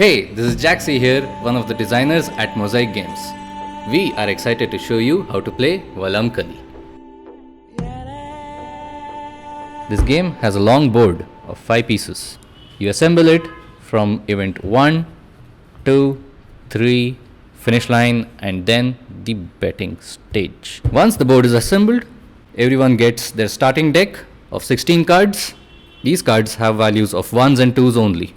Hey, this is Jaxie here, one of the designers at Mozaic Games. We are excited to show you how to play VALLAMKALI. This game has a long board of 5 pieces. You assemble it from event 1, 2, 3, finish line, and then the betting stage. Once the board is assembled, everyone gets their starting deck of 16 cards. These cards have values of 1s and 2s only.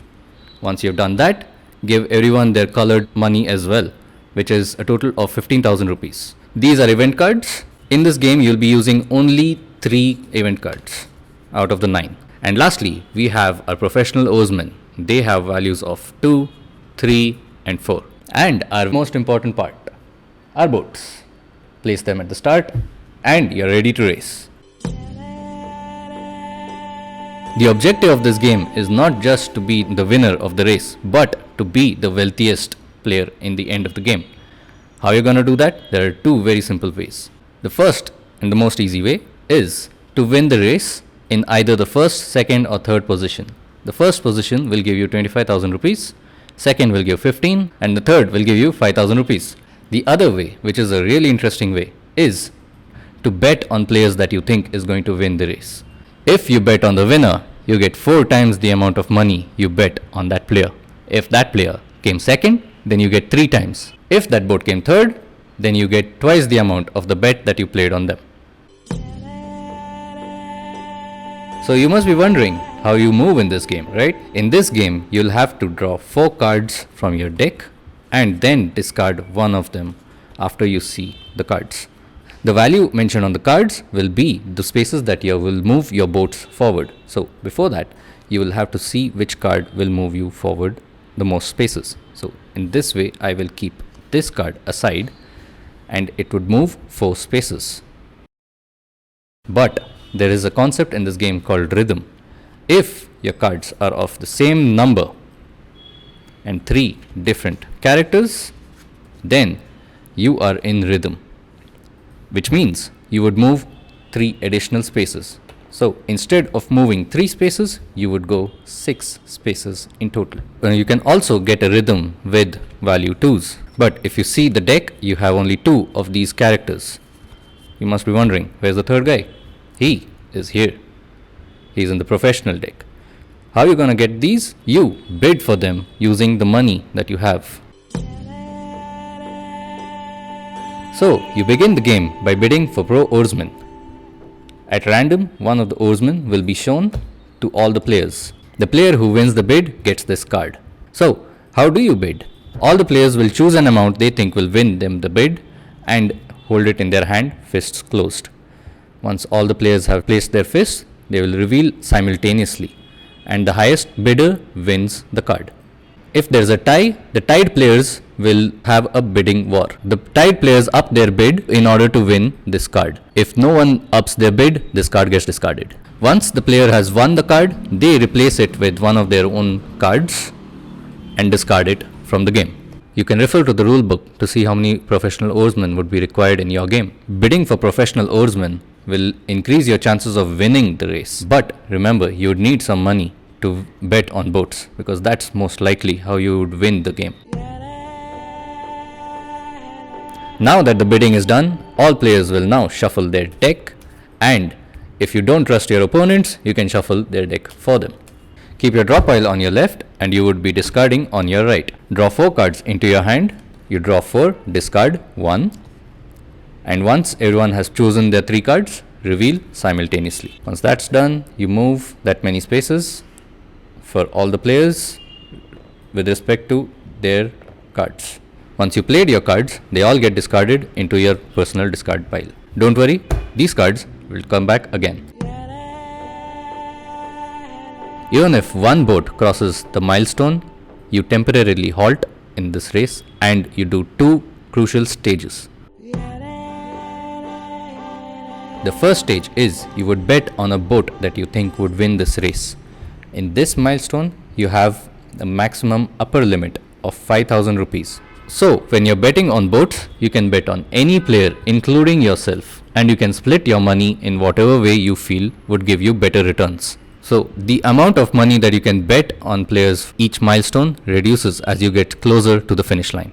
Once you've done that, give everyone their colored money as well, which is a total of 15,000 rupees. These are event cards. In this game, you'll be using only 3 event cards out of the 9. And lastly, we have our professional oarsmen. They have values of 2, 3, and 4. And our most important part, our boats. Place them at the start, and you're ready to race. The objective of this game is not just to be the winner of the race, but to be the wealthiest player in the end of the game. How are you going to do that? There are 2 very simple ways. The first and the most easy way is to win the race in either the first, second or third position. The first position will give you 25,000 rupees, second will give 15, and the third will give you 5,000 rupees. The other way, which is a really interesting way, is to bet on players that you think is going to win the race. If you bet on the winner, you get 4 times the amount of money you bet on that player. If that player came second, then you get 3 times. If that boat came third, then you get twice the amount of the bet that you played on them. So you must be wondering how you move in this game, right? In this game, you'll have to draw 4 cards from your deck and then discard one of them after you see the cards. The value mentioned on the cards will be the spaces that you will move your boats forward. So before that, you will have to see which card will move you forward the most spaces. So in this way, I will keep this card aside and it would move 4 spaces. But there is a concept in this game called rhythm. If your cards are of the same number and 3 different characters, then you are in rhythm, which means you would move 3 additional spaces. So instead of moving 3 spaces, you would go 6 spaces in total. You can also get a rhythm with value 2s. But if you see the deck, you have only 2 of these characters. You must be wondering, where's the third guy? He is here. He's in the professional deck. How are you going to get these? You bid for them using the money that you have. So, you begin the game by bidding for pro oarsmen. At random, one of the oarsmen will be shown to all the players. The player who wins the bid gets this card. So, how do you bid? All the players will choose an amount they think will win them the bid and hold it in their hand, fists closed. Once all the players have placed their fists, they will reveal simultaneously, and the highest bidder wins the card. If there's a tie, the tied players will have a bidding war. The tied players up their bid in order to win this card. If no one ups their bid, this card gets discarded. Once the player has won the card, they replace it with one of their own cards and discard it from the game. You can refer to the rule book to see how many professional oarsmen would be required in your game. Bidding for professional oarsmen will increase your chances of winning the race. But remember, you would need some money to bet on boats, because that's most likely how you would win the game. Now that the bidding is done, all players will now shuffle their deck, and if you don't trust your opponents, you can shuffle their deck for them. Keep your draw pile on your left and you would be discarding on your right. Draw 4 cards into your hand. You draw 4, discard 1, and once everyone has chosen their 3 cards, reveal simultaneously. Once that's done, you move that many spaces for all the players with respect to their cards. Once you played your cards, they all get discarded into your personal discard pile. Don't worry, these cards will come back again. Even if one boat crosses the milestone, you temporarily halt in this race and you do 2 crucial stages. The first stage is you would bet on a boat that you think would win this race. In this milestone, you have a maximum upper limit of 5,000 rupees. So, when you're betting on boats, you can bet on any player, including yourself, and you can split your money in whatever way you feel would give you better returns. So the amount of money that you can bet on players each milestone reduces as you get closer to the finish line.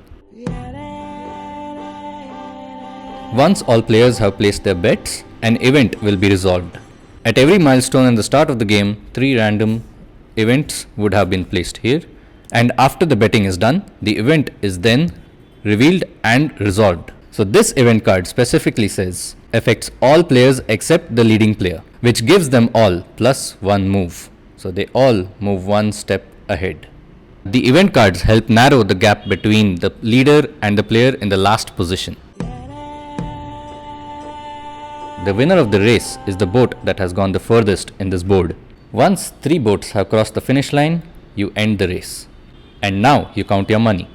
Once all players have placed their bets, an event will be resolved. At every milestone in the start of the game, 3 random events would have been placed here, and after the betting is done, the event is then revealed and resolved. So this event card specifically says affects all players except the leading player, which gives them all +1 move. So they all move 1 step ahead. The event cards help narrow the gap between the leader and the player in the last position. The winner of the race is the boat that has gone the furthest in this board. Once 3 boats have crossed the finish line, you end the race. And now you count your money.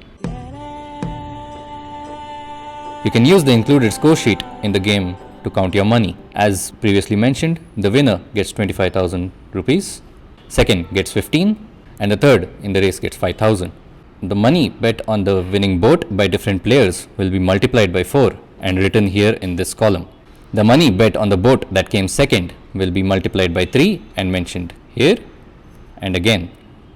You can use the included score sheet in the game to count your money. As previously mentioned, the winner gets 25,000 rupees, second gets 15, and the third in the race gets 5,000. The money bet on the winning boat by different players will be multiplied by 4 and written here in this column. The money bet on the boat that came second will be multiplied by 3 and mentioned here. And again,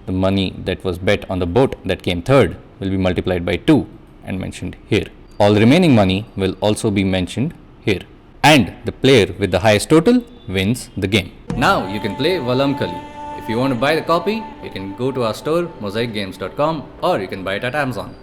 the money that was bet on the boat that came third will be multiplied by 2 and mentioned here. All remaining money will also be mentioned here. And the player with the highest total wins the game. Now you can play VALLAMKALI. If you want to buy the copy, you can go to our store mozaicgames.com or you can buy it at Amazon.